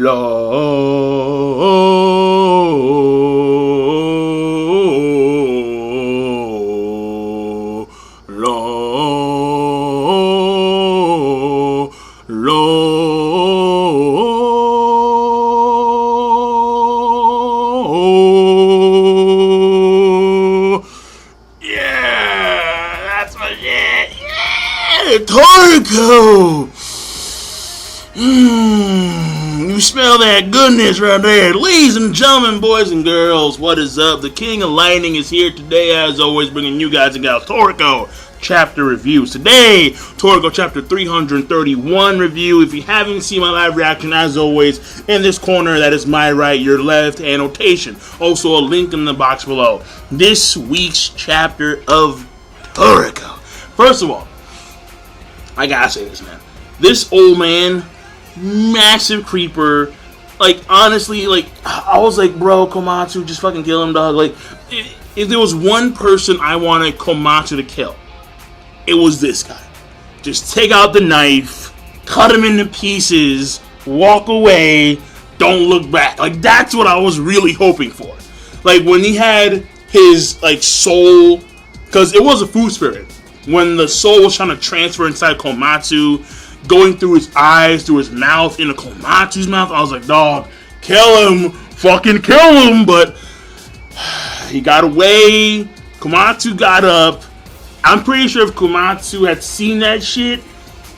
Yeah, that's my shit. Yeah, Toriko. You smell that goodness right there. Ladies and gentlemen, boys and girls, what is up? The King of Lightning is here today, as always, bringing you guys and gals Toriko chapter reviews. Today, Toriko chapter 331 review. If you haven't seen my live reaction, as always, in this corner, that is my right, your left, annotation. Also, a link in the box below. This week's chapter of Toriko. First of all, I gotta say this, man. This old man, massive creeper. Like, honestly, like, I was like, bro, Komatsu, just fucking kill him, dog. Like, if there was one person I wanted Komatsu to kill, it was this guy. Just take out the knife, cut him into pieces, walk away, don't look back. Like, that's what I was really hoping for. Like, when he had his, like, soul, because it was a food spirit. When the soul was trying to transfer inside Komatsu, going through his eyes, through his mouth, into Komatsu's mouth, I was like, dog, kill him, fucking kill him. But he got away. Komatsu got up. I'm pretty sure if Komatsu had seen that shit,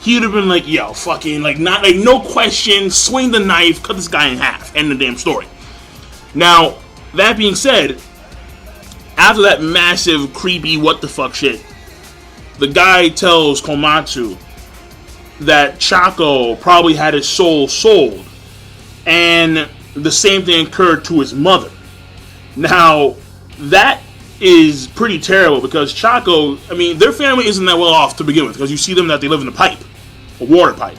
he would have been like, yo, fucking, like, not, like, no question, swing the knife, cut this guy in half, end the damn story. Now, that being said, after that massive, creepy, what the fuck shit, the guy tells Komatsu that Chako probably had his soul sold, and the same thing occurred to his mother. Now, that is pretty terrible, because Chako, I mean, their family isn't that well off to begin with, because you see them that they live in a pipe, a water pipe,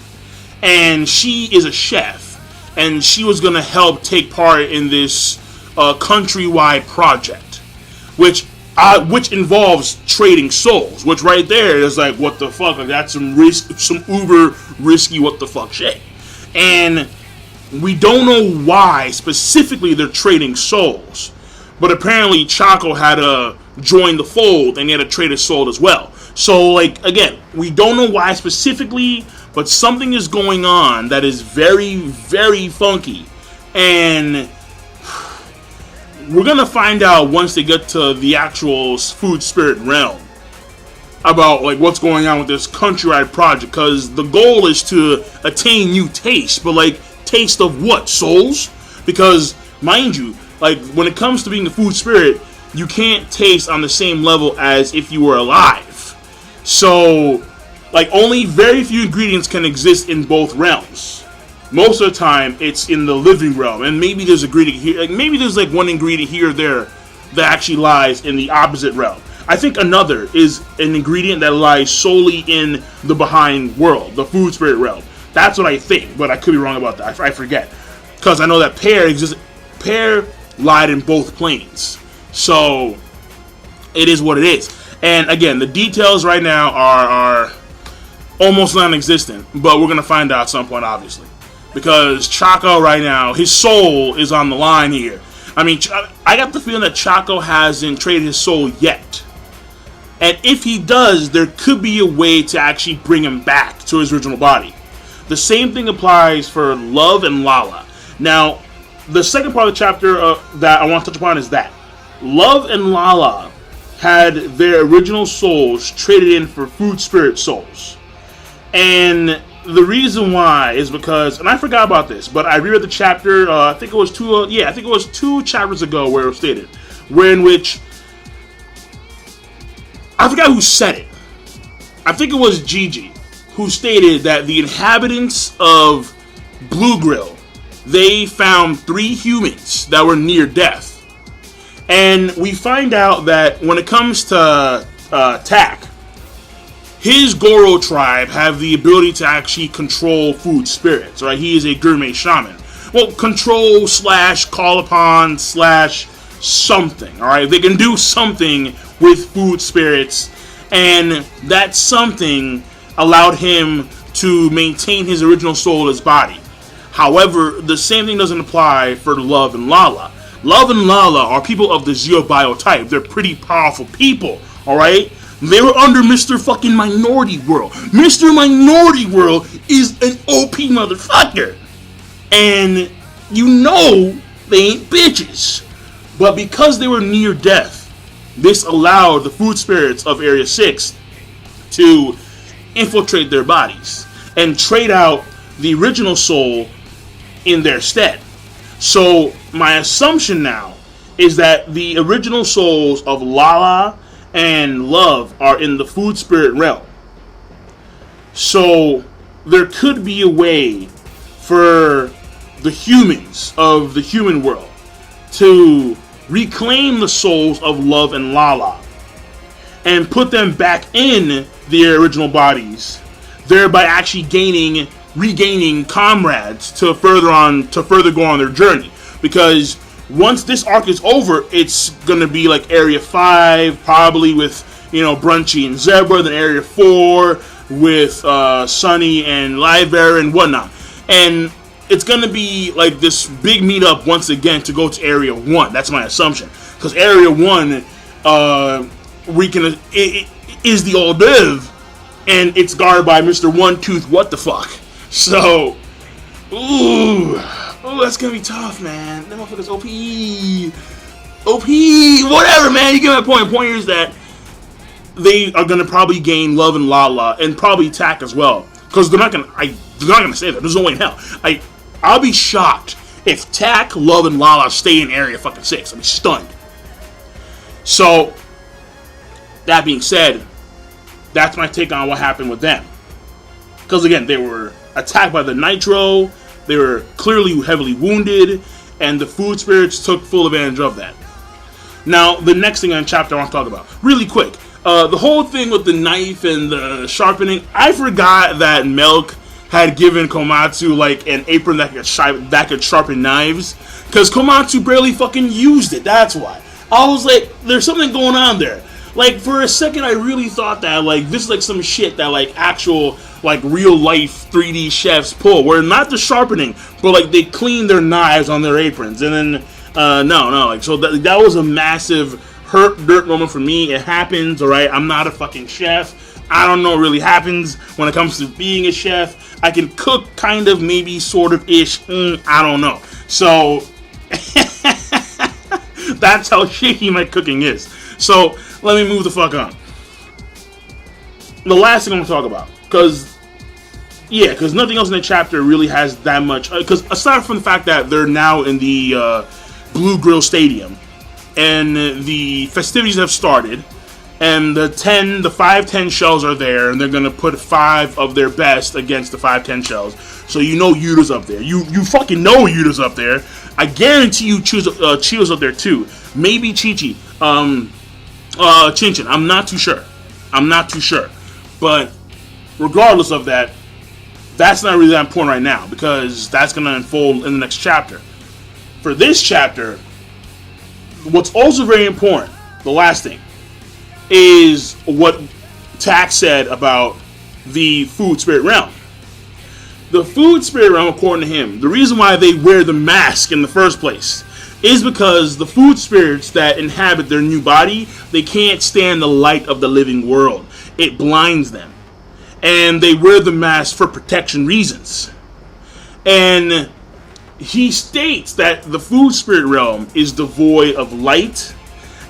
and she is a chef, and she was going to help take part in this countrywide project, which involves trading souls, which right there is like, what the fuck, like, that's some risk, some uber risky what the fuck shit. And we don't know why specifically they're trading souls, but apparently Chako had to join the fold and he had to trade his soul as well. So, like, again, we don't know why specifically, but something is going on that is very, very funky, and we're gonna find out once they get to the actual food spirit realm about, like, what's going on with this countrywide project, because the goal is to attain new taste, but, like, taste of what? Souls? Because, mind you, like, when it comes to being a food spirit, you can't taste on the same level as if you were alive. So, like, only very few ingredients can exist in both realms. Most of the time, it's in the living realm, and maybe there's a ingredient here, like, maybe there's like one ingredient here or there that actually lies in the opposite realm. I think another is an ingredient that lies solely in the behind world, the food spirit realm. That's what I think, but I could be wrong about that. I forget, because I know that pear lied in both planes. So it is what it is. And again, the details right now are almost non-existent, but we're gonna find out at some point, obviously. Because Chako right now, his soul is on the line here. I mean, I got the feeling that Chako hasn't traded his soul yet. And if he does, there could be a way to actually bring him back to his original body. The same thing applies for Love and Lala. Now, the second part of the chapter that I want to touch upon is that Love and Lala had their original souls traded in for food spirit souls. And the reason why is because, and I forgot about this, but I reread the chapter. I think it was two chapters ago where it was stated, where in which I forgot who said it. I think it was Gigi who stated that the inhabitants of Blue Grill, they found 3 humans that were near death, and we find out that when it comes to Tak, his Goro tribe have the ability to actually control food spirits, right? He is a gourmet shaman. Well, control / call upon / something, alright? They can do something with food spirits, and that something allowed him to maintain his original soul in his body. However, the same thing doesn't apply for Love and Lala. Love and Lala are people of the Zero Bio type. They're pretty powerful people, alright? They were under Mr. fucking Minority World. Mr. Minority World is an OP motherfucker. And you know they ain't bitches. But because they were near death, this allowed the food spirits of Area 6 to infiltrate their bodies and trade out the original soul in their stead. So my assumption now is that the original souls of Lala and Love are in the food spirit realm. So there could be a way for the humans of the human world to reclaim the souls of Love and Lala and put them back in their original bodies, thereby actually regaining comrades to further go on their journey. Because once this arc is over, it's gonna be like Area 5, probably with Brunchy and Zebra, then Area 4 with Sunny and Livebearer and whatnot, and it's gonna be like this big meetup once again to go to Area 1. That's my assumption, because Area 1 is the hors d'oeuvre, and it's guarded by Mr. One Tooth. What the fuck? So, that's gonna be tough, man. That motherfucker's OP, whatever, man. You get my point. The point here is that they are gonna probably gain Love and Lala, and probably Tak as well, because they're not gonna say that. There's no way in hell. I'll be shocked if Tak, Love, and Lala stay in Area fucking 6. I'll be stunned. So, that being said, that's my take on what happened with them. Because again, they were attacked by the Nitro, they were clearly heavily wounded, and the food spirits took full advantage of that. Now, the next thing on chapter I want to talk about, really quick, the whole thing with the knife and the sharpening, I forgot that Milk had given Komatsu like an apron that could sharpen knives, because Komatsu barely fucking used it. That's why I was like, there's something going on there. Like, for a second, I really thought that like this is like some shit that like actual like real life 3D chefs pull, where not the sharpening, but like they clean their knives on their aprons, and then no, like, so that was a massive hurt dirt moment for me. It happens, all right. I'm not a fucking chef. I don't know what really happens when it comes to being a chef. I can cook, kind of, maybe, sort of ish. I don't know. So that's how shaky my cooking is. So let me move the fuck on. The last thing I'm gonna talk about, because nothing else in the chapter really has that much. Because aside from the fact that they're now in the Blue Grill Stadium, and the festivities have started, and the 5-10 shells are there, and they're gonna put 5 of their best against the 5-10 shells. So you know Yuta's up there. You fucking know Yuta's up there. I guarantee you Chiyo's up there too. Maybe Chi-Chi. Chin-Chin. I'm not too sure. But regardless of that, that's not really that important right now, because that's gonna unfold in the next chapter. For this chapter, what's also very important, the last thing, is what Tak said about the food spirit realm. The food spirit realm, according to him, the reason why they wear the mask in the first place is because the food spirits that inhabit their new body, they can't stand the light of the living world. It blinds them. And they wear the mask for protection reasons. And he states that the food spirit realm is devoid of light,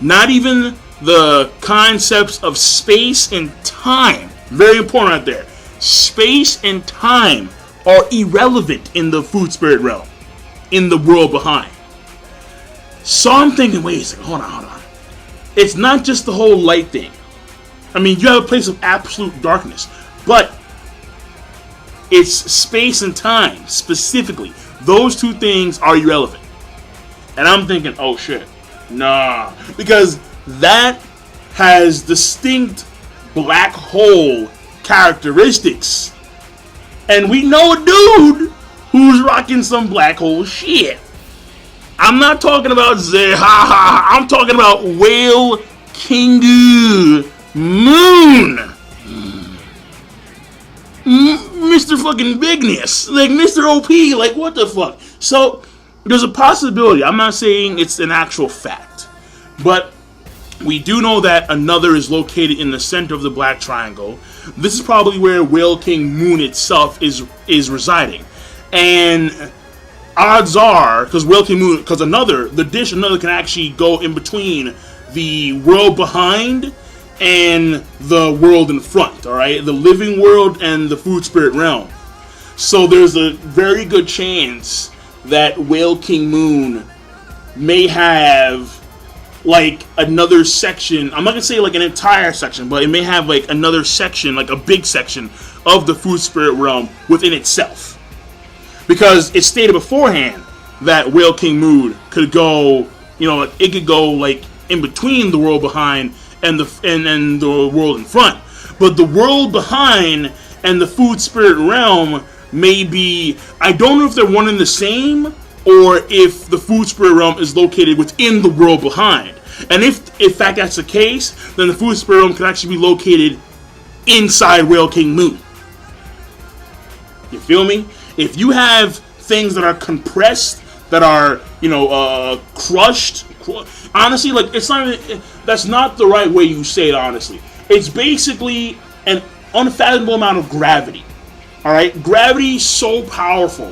not even the concepts of space and time. Very important right there. Space and time are irrelevant in the food spirit realm, in the world behind. So I'm thinking, wait a second, hold on. It's not just the whole light thing. I mean, you have a place of absolute darkness, but it's space and time specifically. Those two things are irrelevant. And I'm thinking, oh shit, nah, because that has distinct black hole characteristics. And we know a dude who's rocking some black hole shit. I'm not talking about Zehaha. I'm talking about Whale Kingu Moon. Mr. fucking Bigness, like Mr. OP, like what the fuck? So there's a possibility. I'm not saying it's an actual fact, but we do know that another is located in the center of the Black Triangle. This is probably where Whale King Moon itself is residing, and odds are, because Whale King Moon, because another can actually go in between the world behind and the world in front, alright? The living world and the food spirit realm. So there's a very good chance that Whale King Moon may have like another section. I'm not gonna say like an entire section, but it may have like another section, like a big section of the food spirit realm within itself. Because it stated beforehand that Whale King Moon could go, you know, like it could go like in between the world behind and the world in front. But the world behind and the food spirit realm may be, I don't know if they're one and the same, or if the food spirit realm is located within the world behind. And if in fact that's the case, then the food spirit realm could actually be located inside Whale King Moon. You feel me? If you have things that are compressed, that are, you know, crushed, honestly, like, it's not even, that's not the right way you say it, honestly. It's basically an unfathomable amount of gravity. Alright? Gravity is so powerful,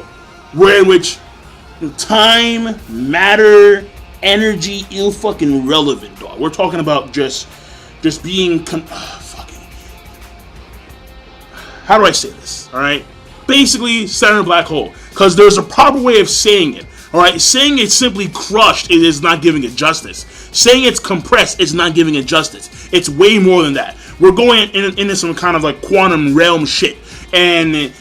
where in which time, matter, energy, fucking relevant, dog. We're talking about just being, fucking, how do I say this? Alright? Basically, center black hole. Because there's a proper way of saying it. Alright, saying it's simply crushed, it is not giving it justice. Saying it's compressed, it's not giving it justice. It's way more than that. We're going into some kind of like quantum realm shit. And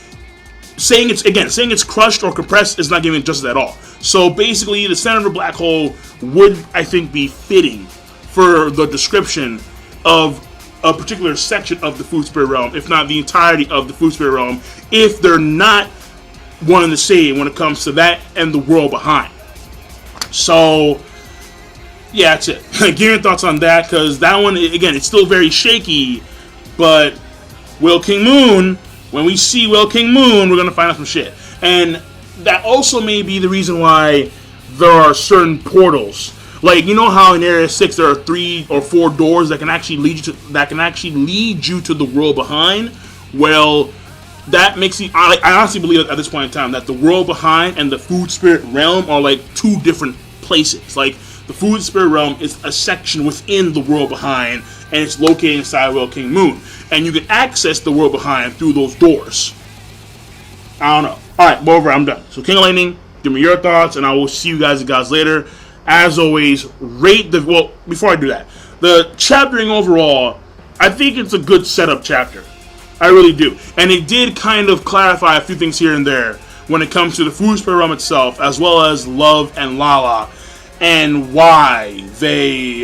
saying it's crushed or compressed is not giving it justice at all. So basically, the center of the black hole would, I think, be fitting for the description of a particular section of the food spirit realm, if not the entirety of the food spirit realm, if they're not one and the same when it comes to that and the world behind. So, yeah, that's it. Give your thoughts on that, because that one, again, it's still very shaky, but Whale King Moon, when we see Whale King Moon, we're going to find out some shit. And that also may be the reason why there are certain portals. Like, you know how in Area 6 there are 3 or 4 doors that can actually lead you to the world behind? Well, that makes me, I honestly believe at this point in time that the world behind and the food spirit realm are like 2 different places. Like, the food spirit realm is a section within the world behind, and it's located inside Whale King Moon. And you can access the world behind through those doors. I don't know. Alright, over, I'm done. So, King of Lightning, give me your thoughts, and I will see you guys later. As always, rate the, well, before I do that, the chaptering overall, I think it's a good setup chapter. I really do. And it did kind of clarify a few things here and there when it comes to the food spirit realm itself, as well as Love and Lala, and why they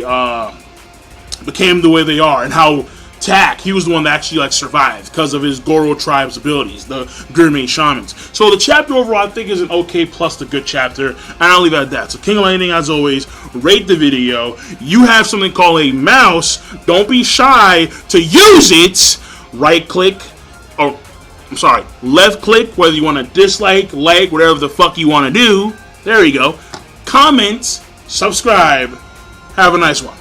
became the way they are, and how Tak, he was the one that actually like survived because of his Goro tribe's abilities, the gourmet shamans. So the chapter overall I think is an okay plus the good chapter, and I'll leave it at that. So King of Lightning, as always, rate the video. You have something called a mouse. Don't be shy to use it. Right click, or I'm sorry, left click, whether you want to dislike, like, whatever the fuck you want to do. There you go. Comment, subscribe. Have a nice one.